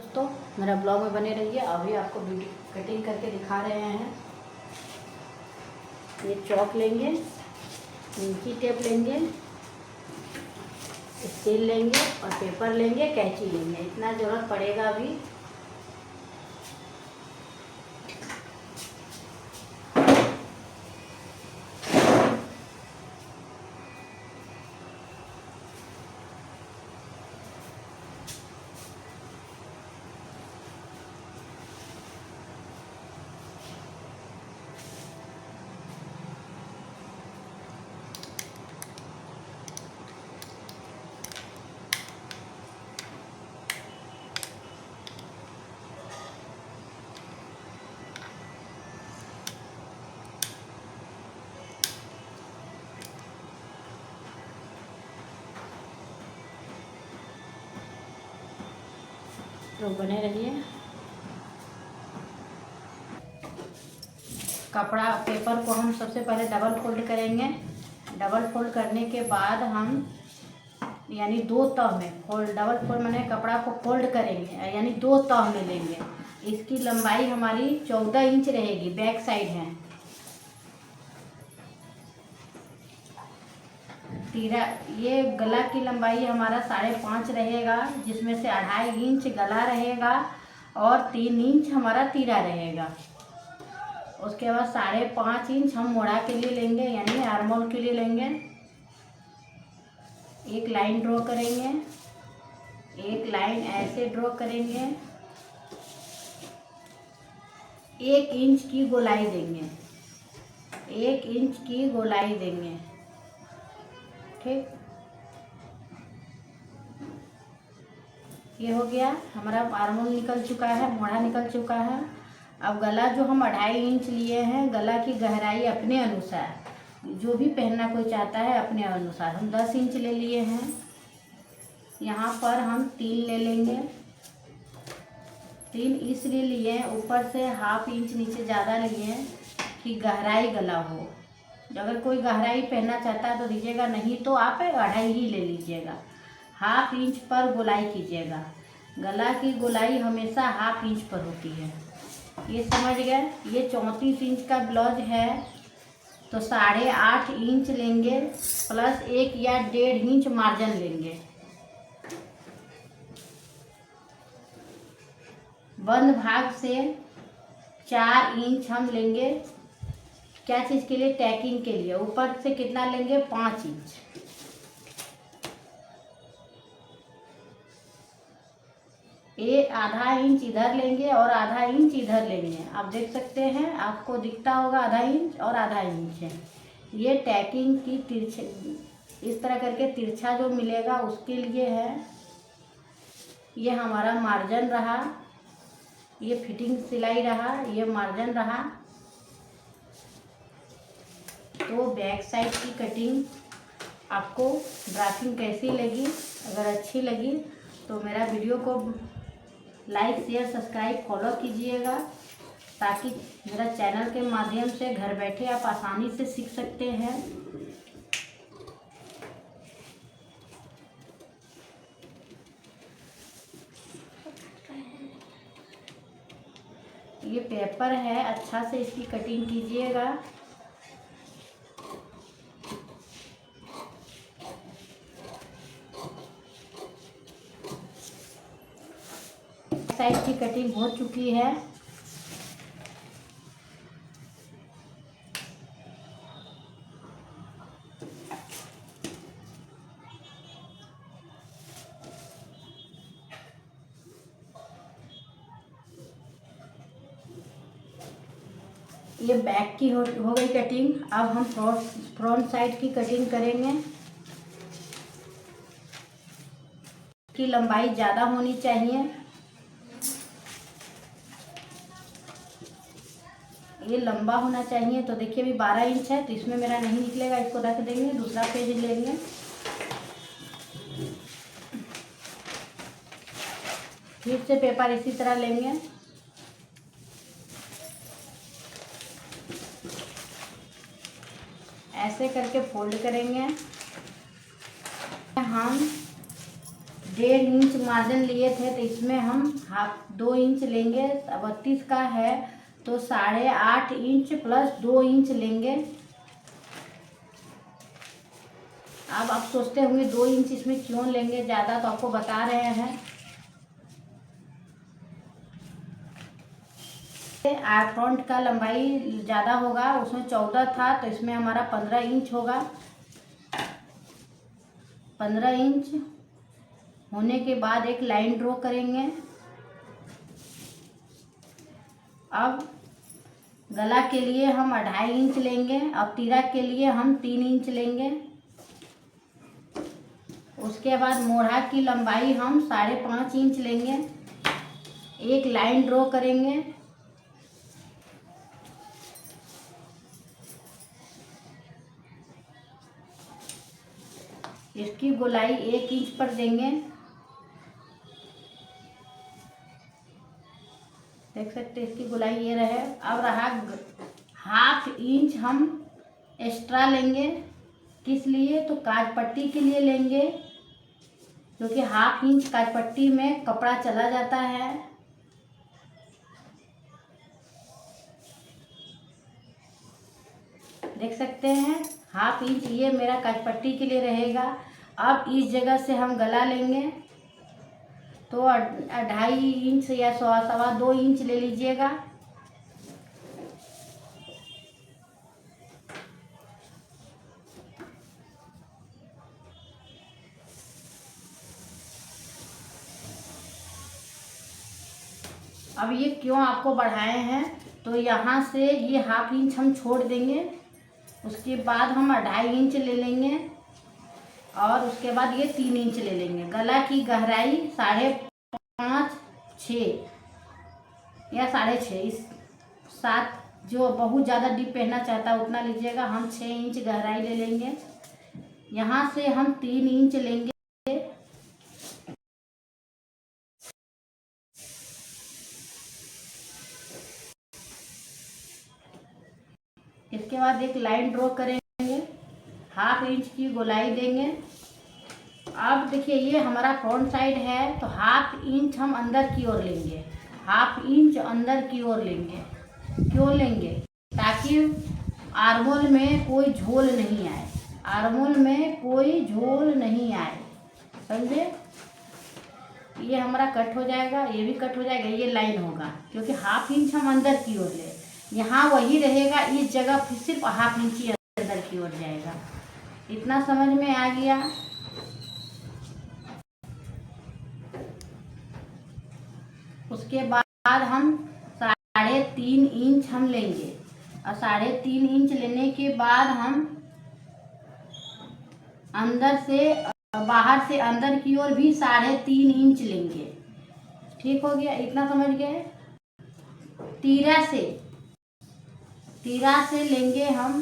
दोस्तों मेरा ब्लॉग में बने रहिए। अभी आपको ब्यूटी कटिंग करके दिखा रहे हैं। ये चॉक लेंगे, इंची टेप लेंगे, स्केल लेंगे और पेपर लेंगे, कैंची लेंगे। इतना ज़रूरत पड़ेगा अभी। तो बने रहिए। कपड़ा पेपर को हम सबसे पहले डबल फोल्ड करेंगे। डबल फोल्ड करने के बाद हम यानी दो तह में डबल फोल्ड मैंने कपड़ा को फोल्ड करेंगे, यानी दो तह में लेंगे। इसकी लंबाई हमारी 14 इंच रहेगी, बैक साइड है। ये गला की लंबाई हमारा 5.5 रहेगा, जिसमें से 2.5 इंच गला रहेगा और 3 इंच हमारा तीरा रहेगा। उसके बाद 5.5 इंच हम मोड़ा के लिए लेंगे, यानी आर्मोल के लिए लेंगे। एक लाइन ड्रॉ करेंगे, एक लाइन ऐसे ड्रॉ करेंगे, 1 इंच की गोलाई देंगे, 1 इंच की गोलाई देंगे। ठीक, ये हो गया हमारा। आर्मोल निकल चुका है, मोढ़ा निकल चुका है। अब गला जो हम 2.5 इंच लिए हैं, गला की गहराई अपने अनुसार, जो भी पहनना कोई चाहता है अपने अनुसार, हम 10 इंच ले लिए हैं। यहाँ पर हम 3 ले लेंगे। 3 इसलिए लिए, ऊपर से 1/2 इंच नीचे ज़्यादा लिए कि गहराई गला हो। अगर कोई गहराई पहनना चाहता है तो दीजिएगा, नहीं तो आप 2.5 ही ले लीजिएगा। 1/2 इंच पर गोलाई कीजिएगा। गला की गोलाई हमेशा 1/2 इंच पर होती है, ये समझ गए। ये 34 इंच का ब्लाउज है तो 8.5 इंच लेंगे, प्लस 1 या 1.5 इंच मार्जिन लेंगे। बंद भाग से 4 इंच हम लेंगे। क्या चीज़ के लिए? टैकिंग के लिए। ऊपर से कितना लेंगे? 5 इंच। ये 1/2 इंच इधर लेंगे और 1/2 इंच इधर लेंगे। आप देख सकते हैं, आपको दिखता होगा 1/2 इंच और 1/2 इंच है। ये टैकिंग की तिरछे इस तरह करके तिरछा जो मिलेगा उसके लिए है। ये हमारा मार्जिन रहा, ये फिटिंग सिलाई रहा, ये मार्जिन रहा। तो बैक साइड की कटिंग आपको ड्राफ्टिंग कैसी लगी? अगर अच्छी लगी तो मेरा वीडियो को लाइक, शेयर, सब्सक्राइब, फॉलो कीजिएगा, ताकि मेरा चैनल के माध्यम से घर बैठे आप आसानी से सीख सकते हैं। ये पेपर है, अच्छा से इसकी कटिंग कीजिएगा। साइड की कटिंग हो चुकी है। ये बैक की हो गई कटिंग। अब हम फ्रंट साइड की कटिंग करेंगे। की लंबाई ज़्यादा होनी चाहिए। ये लंबा होना चाहिए। तो देखिए अभी 12 इंच है, तो इसमें मेरा नहीं निकलेगा, इसको रख देंगे, दूसरा पेज लेंगे। फिर से पेपर इसी तरह लेंगे। ऐसे करके फोल्ड करेंगे। हम 1.5 इंच मार्जिन लिए थे, तो इसमें हम 2 इंच लेंगे। 32 का है तो 8.5 इंच प्लस 2 इंच लेंगे। अब आप सोचते होंगे 2 इंच इसमें क्यों लेंगे ज़्यादा, तो आपको बता रहे हैं। फ्रंट का लंबाई ज़्यादा होगा, उसमें 14 था तो इसमें हमारा 15 इंच होगा। 15 इंच होने के बाद एक लाइन ड्रॉ करेंगे। अब गला के लिए हम 2.5 इंच लेंगे और तीरा के लिए हम 3 इंच लेंगे। उसके बाद मोढ़ा की लंबाई हम 5.5 इंच लेंगे। एक लाइन ड्रॉ करेंगे। इसकी गोलाई 1 इंच पर देंगे। देख सकते हैं इसकी गोलाई ये रहे। अब रहा 1/2 इंच हम एक्स्ट्रा लेंगे। किस लिए, तो काज पट्टी के लिए लेंगे, क्योंकि 1/2 इंच काज पट्टी में कपड़ा चला जाता है। देख सकते हैं 1/2 इंच ये मेरा काज पट्टी के लिए रहेगा। अब इस जगह से हम गला लेंगे तो 2.5 इंच या 2.25 इंच ले लीजिएगा। अब ये क्यों आपको बढ़ाए हैं, तो यहाँ से ये 1/2 इंच हम छोड़ देंगे। उसके बाद हम 2.5 इंच ले लेंगे और उसके बाद ये 3 इंच ले लेंगे। गला की गहराई 5.5 6 या 6.5 इस 7, जो बहुत ज़्यादा डीप पहनना चाहता है उतना लीजिएगा। हम 6 इंच गहराई ले लेंगे। यहाँ से हम 3 इंच लेंगे। इसके बाद एक लाइन ड्रॉ करेंगे, 1/2 इंच की गोलाई देंगे। अब देखिए ये हमारा फ्रंट साइड है तो 1/2 इंच हम अंदर की ओर लेंगे। 1/2 इंच अंदर की ओर लेंगे। क्यों लेंगे, ताकि आर्मोल में कोई झोल नहीं आए। आर्मोल में कोई झोल नहीं आए, समझे। ये हमारा कट हो जाएगा, ये भी कट हो जाएगा, ये लाइन होगा, क्योंकि 1/2 इंच हम अंदर की ओर ले। यहाँ वही रहेगा, इस जगह फिर सिर्फ 1/2 इंच ही अंदर की ओर जाएगा। इतना समझ में आ गया। उसके बाद हम 3.5 इंच हम लेंगे और 3.5 इंच लेने के बाद हम अंदर से बाहर से अंदर की ओर भी 3.5 इंच लेंगे। ठीक हो गया, इतना समझ गए। तीरा से लेंगे हम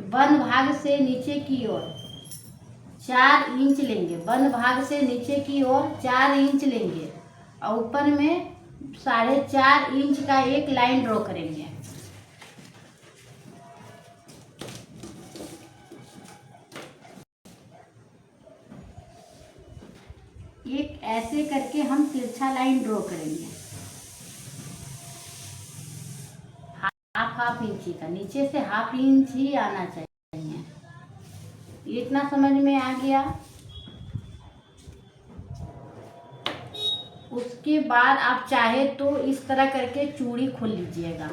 बंद भाग से नीचे की ओर 4 इंच लेंगे। बंद भाग से नीचे की ओर 4 इंच लेंगे और ऊपर में 4.5 इंच का एक लाइन ड्रॉ करेंगे। एक ऐसे करके हम तिरछा लाइन ड्रॉ करेंगे, 1/2 इंच का, नीचे से 1/2 इंच ही आना चाहिए। इतना समझ में आ गया। उसके बाद आप चाहे तो इस तरह करके चूड़ी खोल लीजिएगा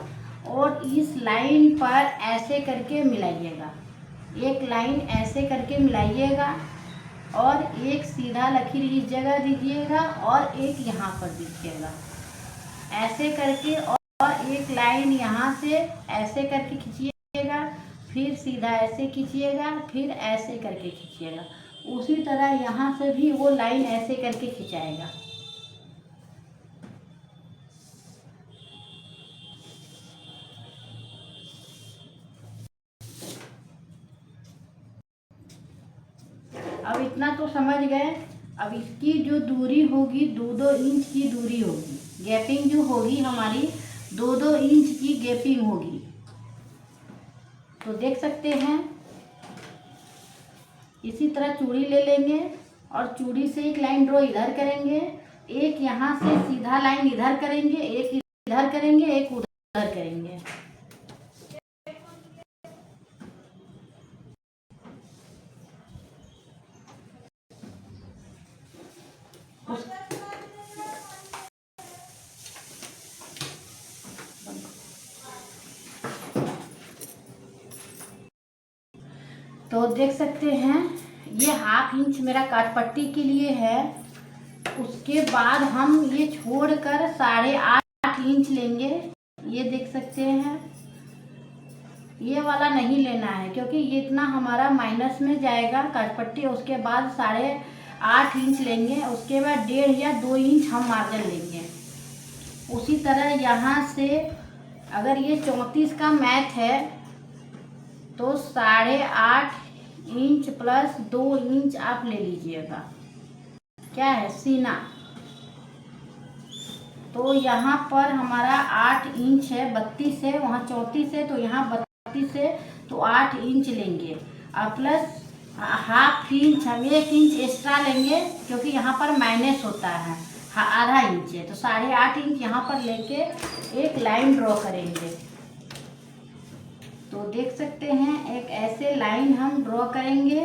और इस लाइन पर ऐसे करके मिलाइएगा। एक लाइन ऐसे करके मिलाइएगा और एक सीधा लकीर इस जगह दीजिएगा और एक यहाँ पर दीजिएगा, ऐसे करके। और एक लाइन यहाँ से ऐसे करके खींचिएगा, फिर सीधा ऐसे खींचिएगा, फिर ऐसे करके खींचिएगा। उसी तरह यहाँ से भी वो लाइन ऐसे करके खिंचाएगा। अब इतना तो समझ गए। अब इसकी जो दूरी होगी 2-2 इंच की दूरी होगी। गैपिंग जो होगी हमारी 2-2 इंच की गैपिंग होगी। तो देख सकते हैं इसी तरह चूड़ी ले लेंगे और चूड़ी से एक लाइन ड्रॉ इधर करेंगे, एक यहाँ से सीधा लाइन इधर करेंगे, एक इधर करेंगे, एक उधर करेंगे। तो देख सकते हैं ये 1/2 इंच मेरा काट पट्टी के लिए है। उसके बाद हम ये छोड़कर 8.5 इंच लेंगे। ये देख सकते हैं ये वाला नहीं लेना है क्योंकि ये इतना हमारा माइनस में जाएगा काट पट्टी। उसके बाद 8.5 इंच लेंगे। उसके बाद 1.5 या 2 इंच हम मार्जिन लेंगे। उसी तरह यहाँ से अगर ये 34 का मैथ है तो 8.5 इंच प्लस 2 इंच आप ले लीजिएगा। क्या है सीना, तो यहाँ पर हमारा 8 इंच है, 32 है, वहाँ 34 है, तो यहाँ 32 है, तो 8 इंच लेंगे और प्लस 1/2 इंच हम 1 इंच एक्स्ट्रा लेंगे क्योंकि यहाँ पर माइनस होता है, आधा इंच है, तो 8.5 इंच यहाँ पर लेके एक लाइन ड्रॉ करेंगे। तो देख सकते हैं एक ऐसे लाइन हम ड्रॉ करेंगे।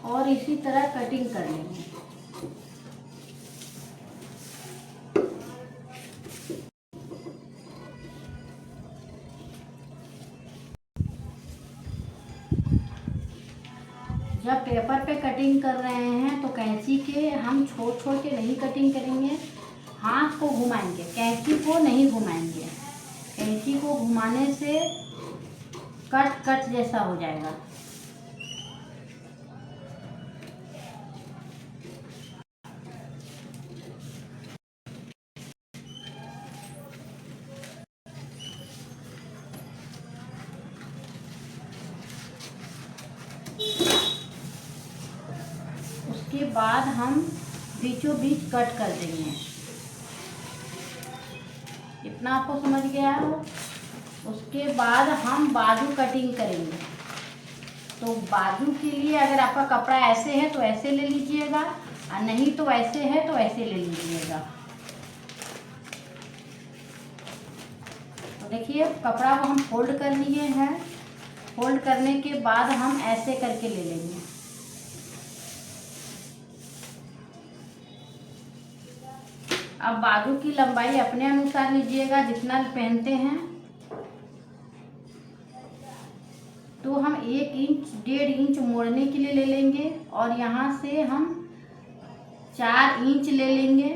और इसी तरह कटिंग कर लेंगे। जब पेपर पे कटिंग कर रहे हैं तो कैंची के हम छोड़ छोड़ के नहीं कटिंग करेंगे, हाथ को घुमाएंगे, कैंची को नहीं घुमाएंगे। कैंची को घुमाने से कट कट जैसा हो जाएगा। उसके बाद हम बीचों बीच कट कर देंगे। इतना आपको समझ गया हो। उसके बाद हम बाजू कटिंग करेंगे। तो बाजू के लिए अगर आपका कपड़ा ऐसे है तो ऐसे ले लीजिएगा और नहीं तो ऐसे है तो ऐसे ले लीजिएगा। तो देखिए कपड़ा को हम फोल्ड कर लिए हैं। फोल्ड करने के बाद हम ऐसे करके ले लेंगे। अब बाजू की लंबाई अपने अनुसार लीजिएगा जितना पहनते हैं। तो हम 1 इंच 1.5 इंच मोड़ने के लिए ले लेंगे और यहाँ से हम 4 इंच ले लेंगे।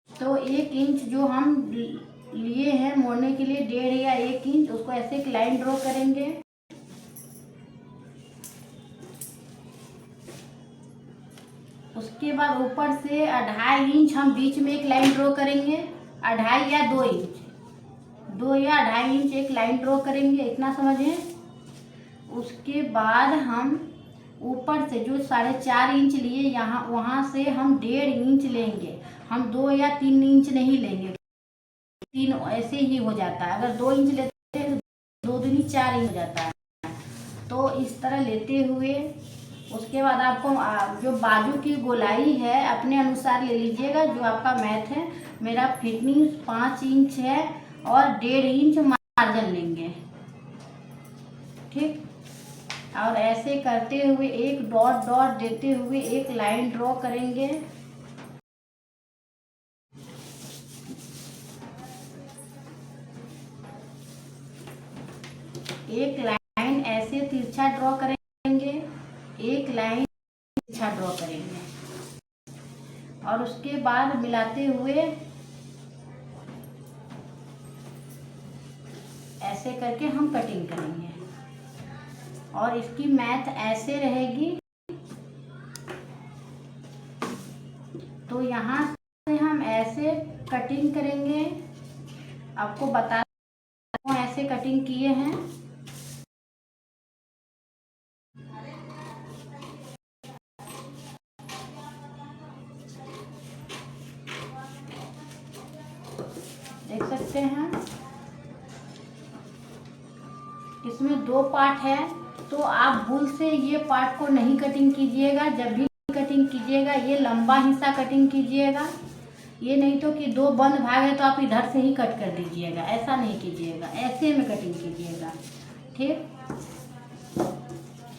तो 1 इंच जो हम लिए हैं मोड़ने के लिए 1.5 या 1 इंच, उसको ऐसे एक लाइन ड्रॉ करेंगे। उसके बाद ऊपर से 2.5 इंच हम बीच में एक लाइन ड्रॉ करेंगे। 2.5 या 2 इंच, 2 या 2.5 इंच एक लाइन ड्रॉ करेंगे, इतना समझें। उसके बाद हम ऊपर से जो 4.5 इंच लिए यहाँ वहाँ से हम 1.5 इंच लेंगे। हम 2 या 3 इंच नहीं लेंगे, 3 ऐसे ही हो जाता है। अगर 2 इंच लेते हैं तो 2 दूनी 4 इंच हो जाता है। तो इस तरह लेते हुए उसके बाद आपको जो बाजू की गोलाई है अपने अनुसार ले लीजिएगा, जो आपका मैथ है। मेरा फिटिंग 5 इंच है और 1.5 इंच मार्जिन लेंगे, ठीक। और ऐसे करते हुए एक डॉट डॉट देते हुए एक लाइन ड्रॉ करेंगे। एक लाइन ऐसे तिरछा ड्रॉ करेंगे, एक लाइन तिरछा ड्रॉ करेंगे और उसके बाद मिलाते हुए ऐसे करके हम कटिंग करेंगे। और इसकी मैथ ऐसे रहेगी। तो यहाँ से हम ऐसे कटिंग करेंगे। आपको बता ऐसे ऐसे कटिंग किए हैं। देख सकते हैं इसमें 2 पार्ट है, तो आप भूल से ये पार्ट को नहीं कटिंग कीजिएगा। जब भी कटिंग कीजिएगा ये लंबा हिस्सा कटिंग कीजिएगा, ये नहीं तो कि 2 बंद भाग है तो आप इधर से ही कट कर दीजिएगा, ऐसा नहीं कीजिएगा, ऐसे में कटिंग कीजिएगा, ठीक।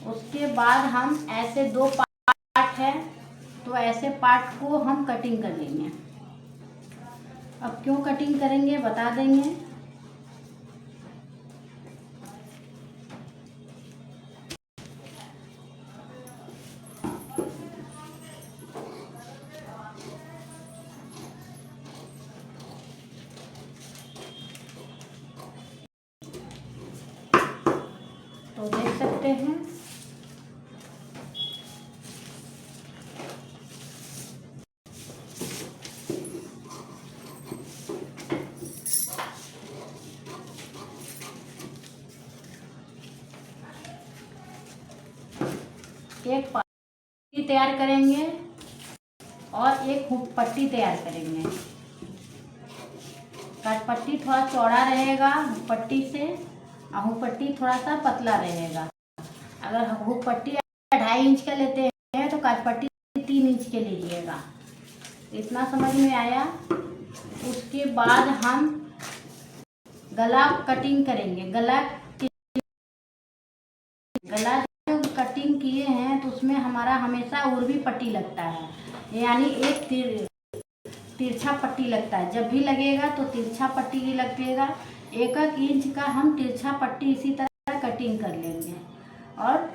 उसके बाद हम ऐसे 2 पार्ट है, तो ऐसे पार्ट को हम कटिंग कर लेंगे। अब क्यों कटिंग करेंगे बता देंगे। तो देख सकते हैं एक पट्टी तैयार करेंगे और एक हुक पट्टी तैयार करेंगे। कट पट्टी थोड़ा चौड़ा रहेगा हुक पट्टी से, और हुक पट्टी थोड़ा सा पतला रहेगा। अगर हुक पट्टी 2.5 इंच का लेते हैं तो काट पट्टी 3 इंच के लीजिएगा। इतना समझ में आया। उसके बाद हम गला कटिंग करेंगे। गला जो कटिंग किए हैं तो उसमें हमारा हमेशा उर्वी पट्टी लगता है, यानी एक तिरछा पट्टी लगता है। जब भी लगेगा तो तिरछा पट्टी ही लगेगा। 1-1 इंच का हम तिरछा पट्टी इसी तरह कटिंग कर लेंगे। और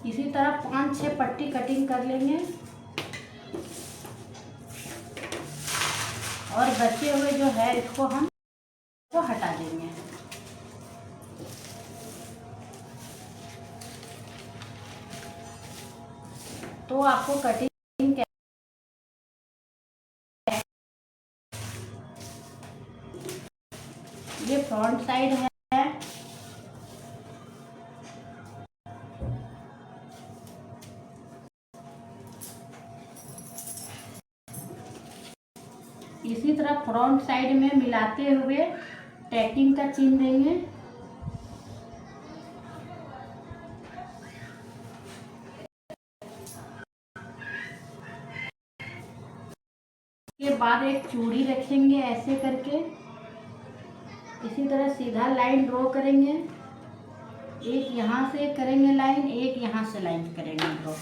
इसी तरह 5-6 पट्टी कटिंग कर लेंगे और बचे हुए जो है इसको हम हटा देंगे। तो आपको कटिंग ये फ्रंट साइड है, इसी तरह फ्रंट साइड में मिलाते हुए टैकिंग का चिन्ह देंगे। के बाद एक चूड़ी रखेंगे ऐसे करके, इसी तरह सीधा लाइन ड्रॉ करेंगे। एक यहाँ से करेंगे लाइन, एक यहाँ से लाइन करेंगे ड्रॉ।